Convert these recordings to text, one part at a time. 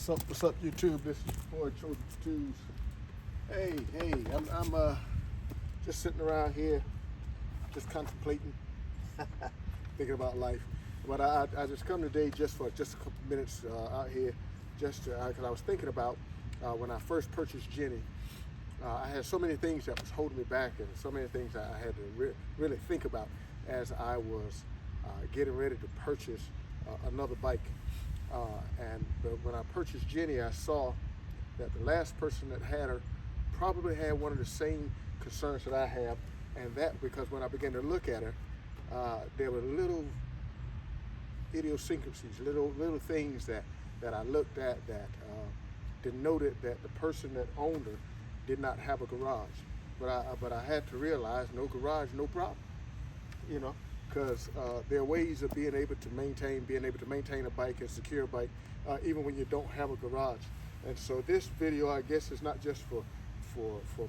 What's up, YouTube? This is Boy Children's Twos. Hey, I'm just sitting around here, just contemplating, thinking about life. But I just come today just for a couple minutes out here, just because I was thinking about when I first purchased Jenny. I had so many things that was holding me back, and so many things I had to really think about as I was getting ready to purchase another bike. But when I purchased Jenny, I saw that the last person that had her probably had one of the same concerns that I have, and that because when I began to look at her, there were little idiosyncrasies, little things that I looked at that denoted that the person that owned her did not have a garage. But I had to realize no garage, no problem. Because there are ways of being able to maintain a bike and secure a bike, even when you don't have a garage. And so this video, I guess, is not just for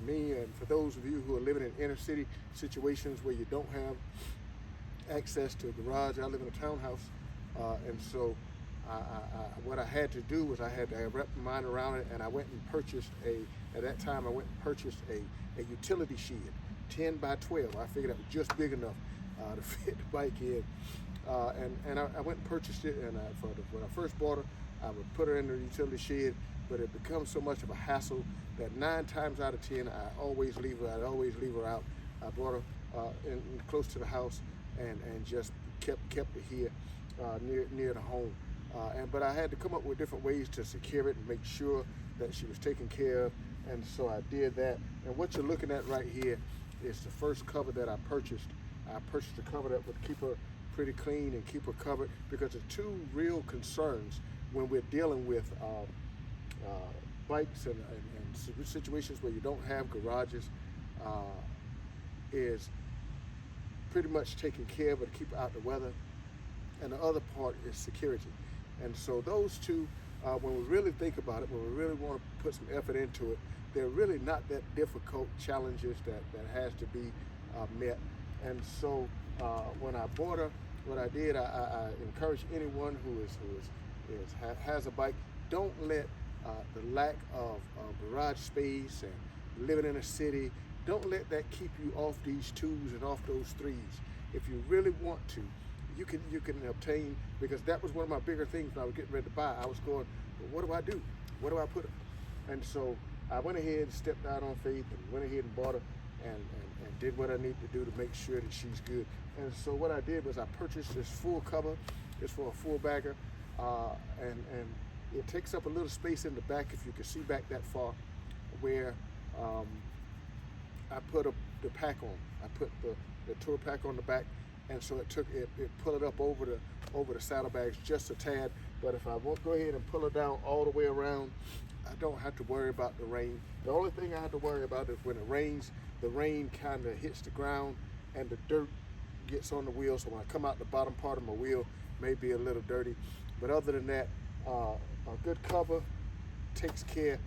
me and for those of you who are living in inner city situations where you don't have access to a garage. I live in a townhouse, and so what I had to do was I had to wrap my mind around it, and I went and purchased a utility shed, 10 by 12. I figured that was just big enough to fit the bike in, and I went and purchased it. And when I first bought her, I would put her in the utility shed, but it becomes so much of a hassle that 9 times out of 10 I'd always leave her out. I brought her in close to the house and just kept it here near the home. But I had to come up with different ways to secure it and make sure that she was taken care of, and so I did that. And what you're looking at right here is the first cover that I purchased. I purchased a cover that would keep her pretty clean and keep her covered, because the two real concerns when we're dealing with bikes and situations where you don't have garages is pretty much taking care of it to keep out the weather, and the other part is security. And so those two, when we really think about it, when we really want to put some effort into it, they're really not that difficult challenges that has to be met. And so when I bought her, what I did, I encourage anyone who has a bike, don't let the lack of garage space and living in a city, don't let that keep you off these 2s and off those 3s. If you really want to, you can obtain, because that was one of my bigger things when I was getting ready to buy. I was going, well, what do I do? Where do I put her? And so I went ahead and stepped out on faith and went ahead and bought her and did what I need to do to make sure that she's good. And so what I did was I purchased this full cover. It's for a full bagger, and it takes up a little space in the back, if you can see back that far, where I put the pack on. I put the tour pack on the back, and so it pulled it up over the saddlebags just a tad. But if I won't go ahead and pull it down all the way around, I don't have to worry about the rain. The only thing I have to worry about is when it rains, the rain kind of hits the ground and the dirt gets on the wheel. So when I come out, the bottom part of my wheel may be a little dirty. But other than that, a good cover takes care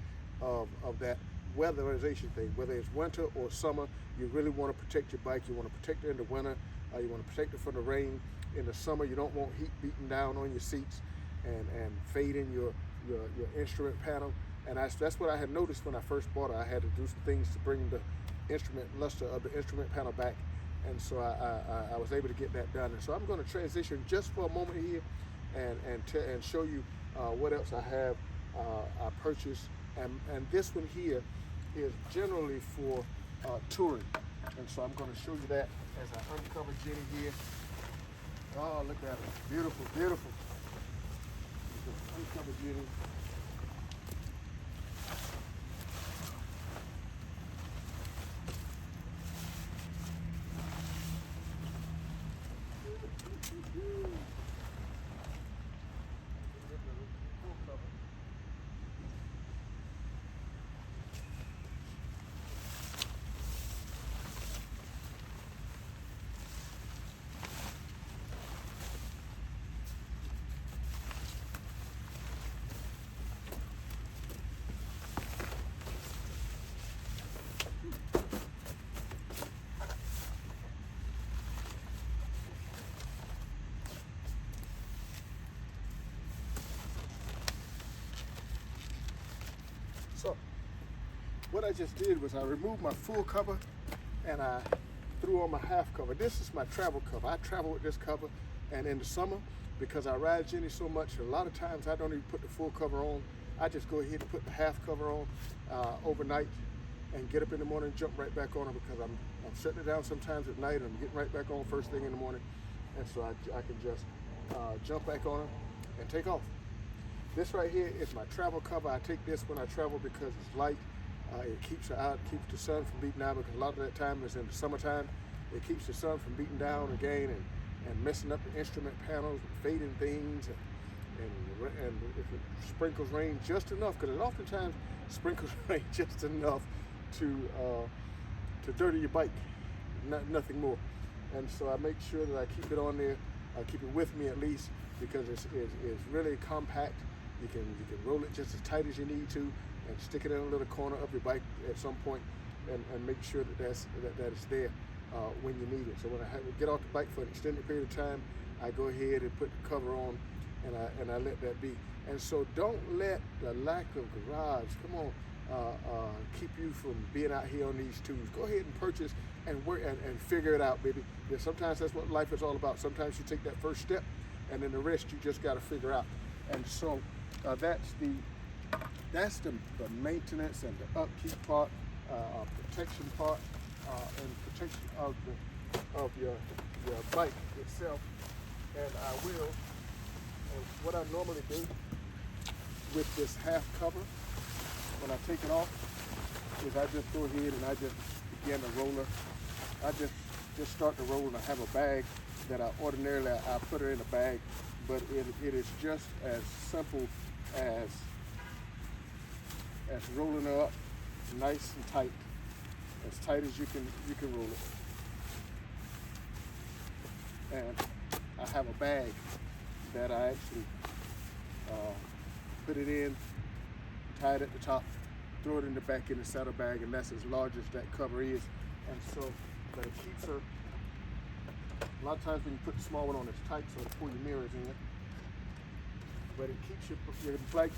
of that weatherization thing. Whether it's winter or summer, you really want to protect your bike. You want to protect it in the winter. You want to protect it from the rain. In the summer, you don't want heat beating down on your seats and fading your instrument panel. And that's what I had noticed when I first bought it. I had to do some things to bring the instrument luster of the instrument panel back, and so I was able to get that done. And so I'm going to transition just for a moment here and show you what else I have I purchased. And this one here is generally for touring, and so I'm going to show you that as I uncover Jenny here. Oh, look at her, beautiful, beautiful. Uncover Jenny. what I just did was I removed my full cover and I threw on my half cover. This is my travel cover. I travel with this cover, and in the summer, because I ride Jenny so much, a lot of times I don't even put the full cover on. I just go ahead and put the half cover on overnight and get up in the morning and jump right back on it, because I'm shutting it down sometimes at night and I'm getting right back on first thing in the morning, and so I can just jump back on it and take off. This right here is my travel cover. I take this when I travel because it's light. It keeps it out, keeps the sun from beating down, because a lot of that time is in the summertime. It keeps the sun from beating down again and messing up the instrument panels and fading things, and if it sprinkles rain just enough, because it oftentimes sprinkles rain just enough to dirty your bike, nothing more. And so I make sure that I keep it on there. I keep it with me at least, because it's really compact. You can roll it just as tight as you need to, and stick it in a little corner of your bike at some point, and make sure that it's there when you need it. So when I get off the bike for an extended period of time, I go ahead and put the cover on, and I let that be. And so don't let the lack of garage, keep you from being out here on these tools. Go ahead and purchase and work and figure it out, baby. Because sometimes that's what life is all about. Sometimes you take that first step, and then the rest you just got to figure out. And so that's the maintenance and the upkeep part, protection part, and protection of your bike itself. And what I normally do with this half cover when I take it off is I just go ahead and I just begin to roller. I just start to roll, and I have a bag that I put her in a bag, but it is just as simple as rolling her up nice and tight, as tight as you can roll it. And I have a bag that I actually put it in, tie it at the top, throw it in the back in the saddle bag, and that's as large as that cover is. And so, but it keeps her. A lot of times when you put the small one on, it's tight, so to pull your mirrors in. But it keeps your bike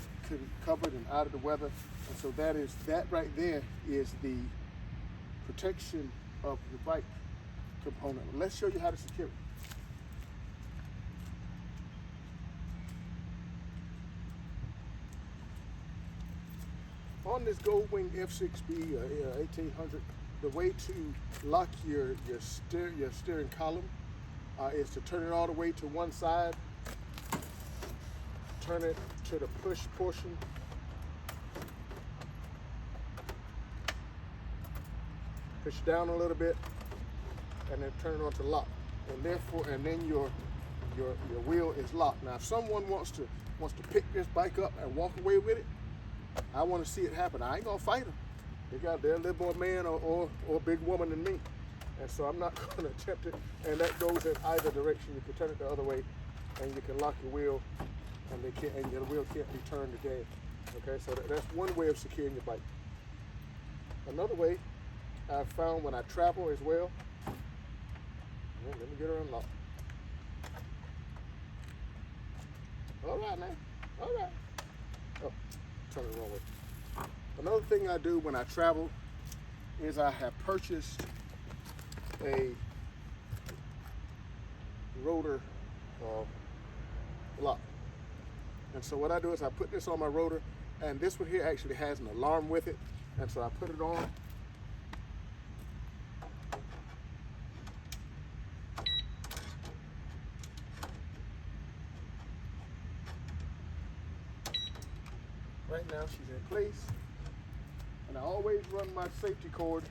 covered and out of the weather. And so that right there is the protection of the bike component. Let's show you how to secure it. On this Goldwing F6B 1800, the way to lock your steering column is to turn it all the way to one side, turn it to the push portion, push down a little bit, and then turn it on to lock. And then your wheel is locked. Now, if someone wants to pick this bike up and walk away with it, I want to see it happen. I ain't gonna fight them. They're a little more man or big woman than me, and so I'm not gonna attempt it. And that goes in either direction. You can turn it the other way, and you can lock your wheel, and your wheel can't be turned again. Okay, so that's one way of securing your bike. Another way I've found when I travel as well. Let me get her unlocked. All right, man. All right. Oh, turn it the wrong way. Another thing I do when I travel is I have purchased a Rotor lock. And so what I do is I put this on my Rotor, and this one here actually has an alarm with it. And so I put it on. Right now she's in place. And I always run my safety cord.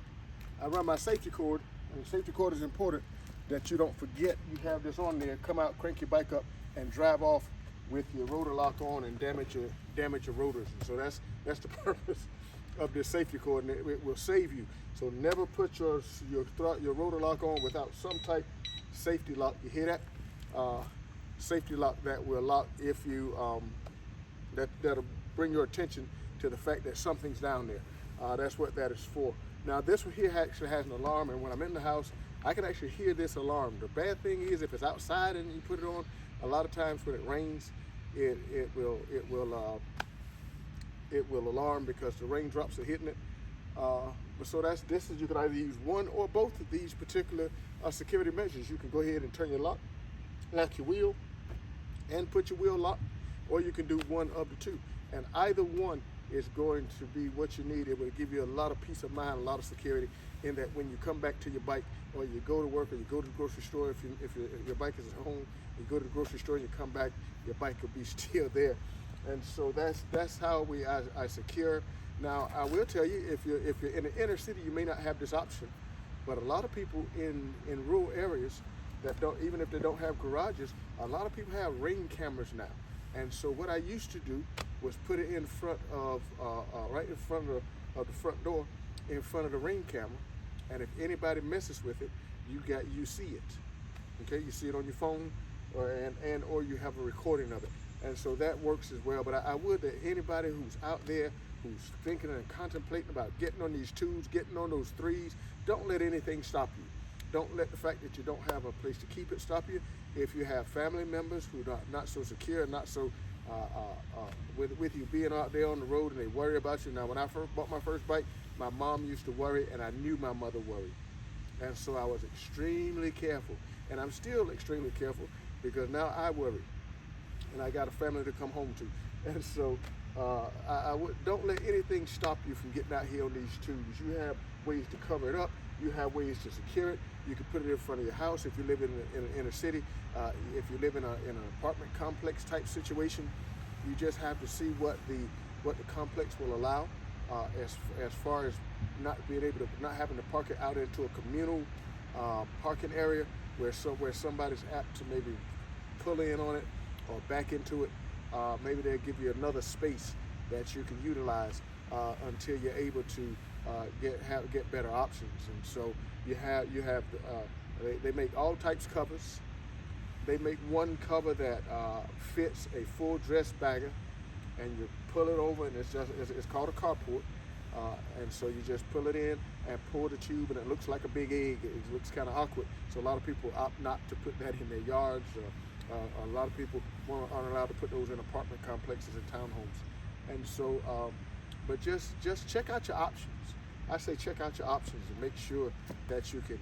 I run my safety cord, and the safety cord is important that you don't forget you have this on there. Come out, crank your bike up, and drive off with your Rotor lock on and damage your rotors. And so that's the purpose of this safety cord, and it will save you. So never put your Rotor lock on without some type of safety lock. You hear that? Safety lock that will lock if you that'll bring your attention to the fact that something's down there. That's what that is for. Now this one here actually has an alarm, and when I'm in the house, I can actually hear this alarm. The bad thing is if it's outside and you put it on, a lot of times when it rains, it will alarm because the raindrops are hitting it. So this is, you can either use one or both of these particular security measures. You can go ahead and turn your lock your wheel, and put your wheel lock, or you can do one of the two. And either one is going to be what you need. It will give you a lot of peace of mind, a lot of security, in that when you come back to your bike, or you go to work, or you go to the grocery store, if your bike is at home, you go to the grocery store and you come back, your bike will be still there. And so that's how I secure. Now I will tell you, if you're in the inner city, you may not have this option, but a lot of people in rural areas that don't, even if they don't have garages, a lot of people have Ring cameras now. And so what I used to do was put it in front of, right in front of the front door, in front of the Ring camera. And if anybody messes with it, you see it. Okay, you see it on your phone, or you have a recording of it. And so that works as well. But I would, that anybody who's out there who's thinking and contemplating about getting on these twos, getting on those threes, don't let anything stop you. Don't let the fact that you don't have a place to keep it stop you. If you have family members who are not so secure, not so with you being out there on the road, and they worry about you. Now, when I first bought my first bike, my mom used to worry, and I knew my mother worried. And so I was extremely careful. And I'm still extremely careful, because now I worry. And I got a family to come home to. And so don't let anything stop you from getting out here on these twos. You have ways to cover it up. You have ways to secure it. You can put it in front of your house if you live in an inner city. If you live in an apartment complex type situation, you just have to see what the complex will allow, as far as not having to park it out into a communal parking area where somebody's apt to maybe pull in on it or back into it. Maybe they'll give you another space that you can utilize until you're able to get better options. And so they make all types of covers. They make one cover that fits a full dress bagger, and you pull it over, and it's called a carport. And so you just pull it in and pull the tube, and it looks like a big egg. It looks kind of awkward. So a lot of people opt not to put that in their yards. A lot of people aren't allowed to put those in apartment complexes and townhomes. And so, but just check out your options. I say check out your options and make sure that you can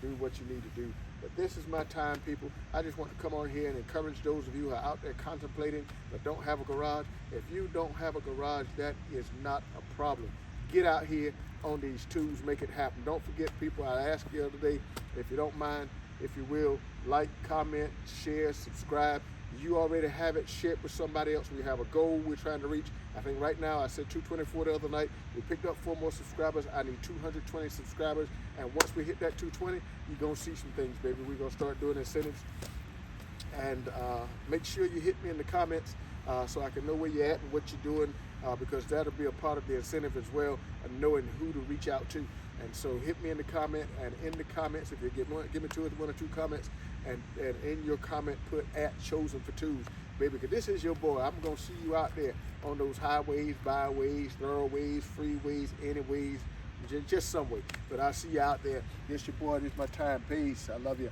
do what you need to do. But this is my time, people. I just want to come on here and encourage those of you who are out there contemplating but don't have a garage. If you don't have a garage, that is not a problem. Get out here on these twos, make it happen. Don't forget, people, I asked you the other day, if you don't mind, if you will, like, comment, share, subscribe. You already have it. Share it with somebody else. We have a goal we're trying to reach. I think right now, I said 224 the other night. We picked up 4 more subscribers. I need 220 subscribers. And once we hit that 220, you're going to see some things, baby. We're going to start doing incentives. And make sure you hit me in the comments so I can know where you're at and what you're doing, because that'll be a part of the incentive as well, and knowing who to reach out to. And so hit me in the comment, and in the comments, if you give me one or two comments, and in your comment put @chosen4twos, baby, because this is your boy. I'm going to see you out there on those highways, byways, thoroughways, freeways, anyways, just some way. But I'll see you out there. This your boy. This is my time. Peace. I love you.